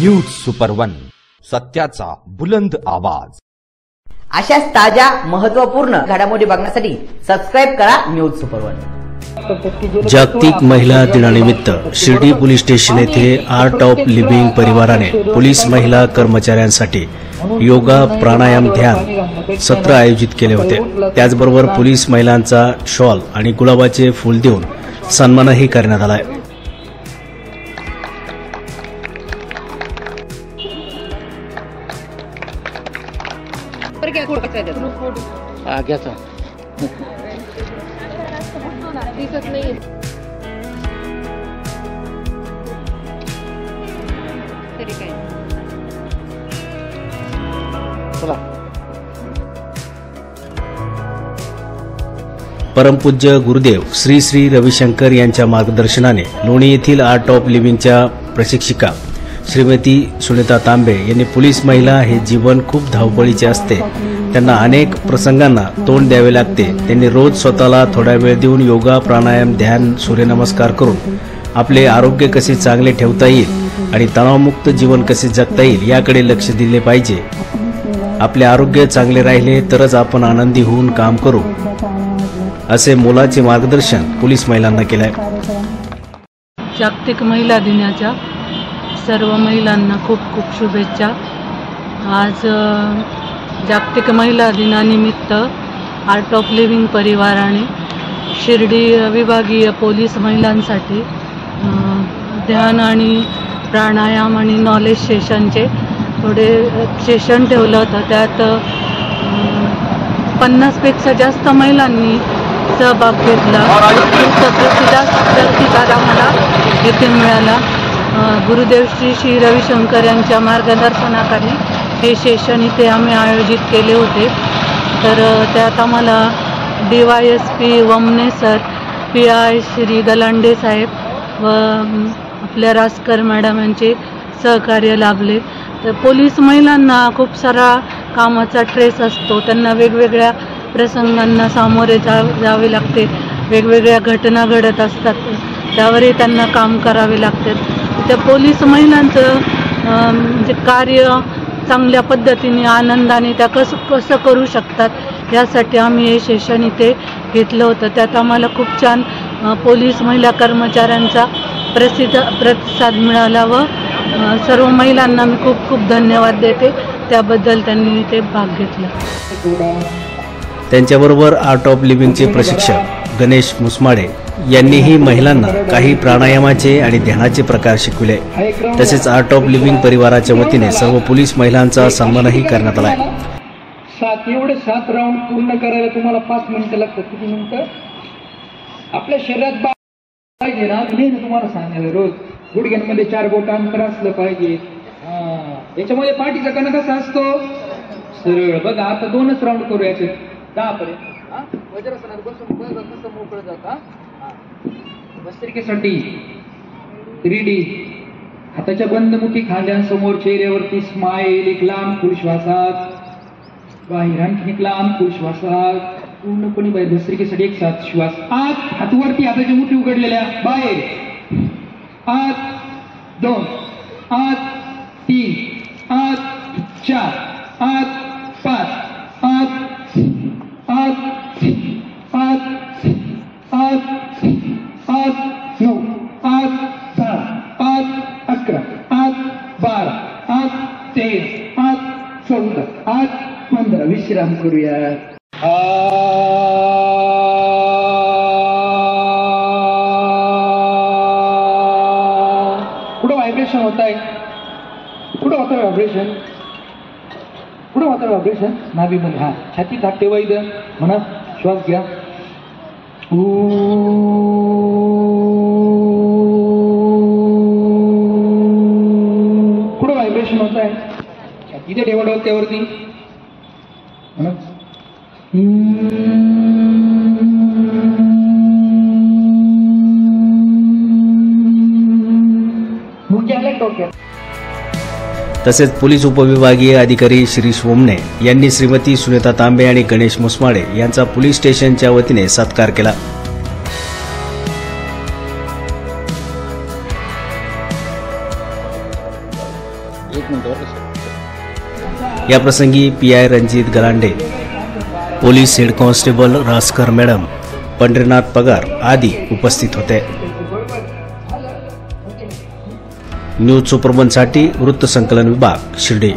News super one, सत्याचा बुलंद आवाज। अशाच ताज्या महत्त्वपूर्ण घडामोडी बघण्यासाठी सबस्क्राइब करा न्यूज सुपर वन। जागतिक महिला दिनानिमित्त शिर्डी पोलीस स्टेशन येथे आर्ट ऑफ लिव्हिंग परिवाराने पोलीस महिला कर्मचाऱ्यांसाठी योगा प्राणायाम ध्यान सत्र आयोजित केले होते। त्याचबरोबर पोलीस महिलांचा शॉल आणि गुलाबाचे फूल देऊन सन्मानही करण्यात आला आहे। दिसत नाही तरी काय परमपूज्य गुरुदेव श्री श्री रविशंकर यांच्या मार्गदर्शनाने लोणी येथील आर्ट ऑफ लिव्हिंगच्या प्रशिक्षिका श्रीमती सुनीता तांबे यांनी पोलीस महिला हे जीवन खूप धावपळीचे असते, त्यांना अनेक प्रसंगांना तोंड द्यावे लागते। त्यांनी रोज स्वतःला थोडा वेळ देऊन योगा प्राणायाम ध्यान सूर्यनमस्कार करून आपले आरोग्य कसे चांगले ठेवता येईल आणि तणावमुक्त जीवन कसे जगता येईल याकडे लक्ष दिले पाहिजे। आपले आरोग्य चांगले राहिले तरच आपण आनंदी होऊन काम करू, असे मोलाचे मार्गदर्शन पोलीस महिलांना केले आहे। जागतिक महिला दिनाच्या सर्व महिलांना खूप खूप शुभेच्छा। आज जागतिक महिला दिनानिमित्त आर्ट ऑफ लिव्हिंग परिवाराने शिर्डी विभागीय पोलीस महिलांसाठी ध्यान आणि प्राणायाम आणि नॉलेज सेशनचे थोडे सेशन ठेवलं होतं। त्यात 50पेक्षा जास्त महिलांनी सहभाग घेतला। प्रतिसाद आम्हाला येथे मिळाला। गुरुदेव श्री श्री रविशंकर यांच्या मार्गदर्शनाखाली हे सेशन इथे आम्ही आयोजित केले होते। तर त्यात आम्हाला DYSP वमने सर, PI श्री दलांडे साहेब व आपल्या रासकर मॅडम यांचे सहकार्य लाभले। तर पोलीस महिलांना खूप सारा कामाचा ट्रेस असतो, त्यांना वेगवेगळ्या प्रसंगांना सामोरे जावे लागते, वेगवेगळ्या घटना घडत असतात, त्यावरही त्यांना काम करावे लागते। त्या पोलीस महिलांचं म्हणजे कार्य चांगल्या पद्धतीने आनंदाने त्या कसं करू शकतात यासाठी आम्ही हे सेशन इथे घेतलं होतं। त्यात आम्हाला खूप छान पोलीस महिला कर्मचाऱ्यांचा प्रतिसाद मिळाला व सर्व महिलांना मी खूप खूप धन्यवाद देते, त्याबद्दल त्यांनी इथे भाग घेतला। त्यांच्याबरोबर आर्ट ऑफ लिव्हिंगचे प्रशिक्षक गणेश मुसमाडे यांनीही महिलांना काही प्राणायामाचे आणि ध्यानाचे प्रकार शिकविले। तसेच आर्ट ऑफ लिव्हिंग परिवाराच्या वतीने सर्व पोलीस महिलांचा सन्मानही करण्यात आला। 7 राऊंड पूर्ण करायला तुम्हाला 5 मिनिटं लागतात। किती मिनिटं? आपल्या शरीरात पाहिजे ना, तुम्हाला सांगायला रोज गुडघ्यांमध्ये 4 बोट अंतर असलं पाहिजे। याच्यामध्ये पाठीचा कणा कसा असतो? सरळ। बघा आता 2च राऊंड करू याचे 10 पर्यंत। वज्रासनात बसून बघा कसं मोकळं जाता। भस्त्रिकेसाठी 3D, हाताच्या बंद मुठी खांद्यांसमोर, चेहऱ्यावरती स्माईल, एक लांब खोल श्वासात, बाहेर आणखी एक लांब खोल श्वासात, पूर्णपणे बाहेर। भस्त्रिकेसाठी एक साथ श्वास आत, हातवरती हाताची मुठी उघडलेल्या, बाहेर आत 2, आत 3, आत 4, आत 5, आत आत आत आत आत 9, आत 10, आत 11, आत 12, आत 13, आत 14, आत 15। विश्राम करूया। कुठं व्हायब्रेशन होत आहे? कुठं होतं व्हायब्रेशन? कुठं होतं व्हायब्रेशन? नाभीमध्ये। हा, छातीत हात ठेवा, इथं म्हणा, श्वास घ्या। कुठं व्हायब्रेशन होत आहे? छातीच्या ठेवा डोक्यावरती म्हणा। तसेच पोलीस उपविभागीय अधिकारी शिरीष वमने यांनी श्रीमती सुनीता तांबे आणि गणेश मुसमाडे यांचा पोलीस स्टेशनच्या वतीने सत्कार केला। याप्रसंगी PI Ranjit Galande, police head constable Raskar madam, Pandharinath पगार आदी उपस्थित होते. न्यूज सुपरवनसाठी वृत्तसंकलन विभाग शिर्डी.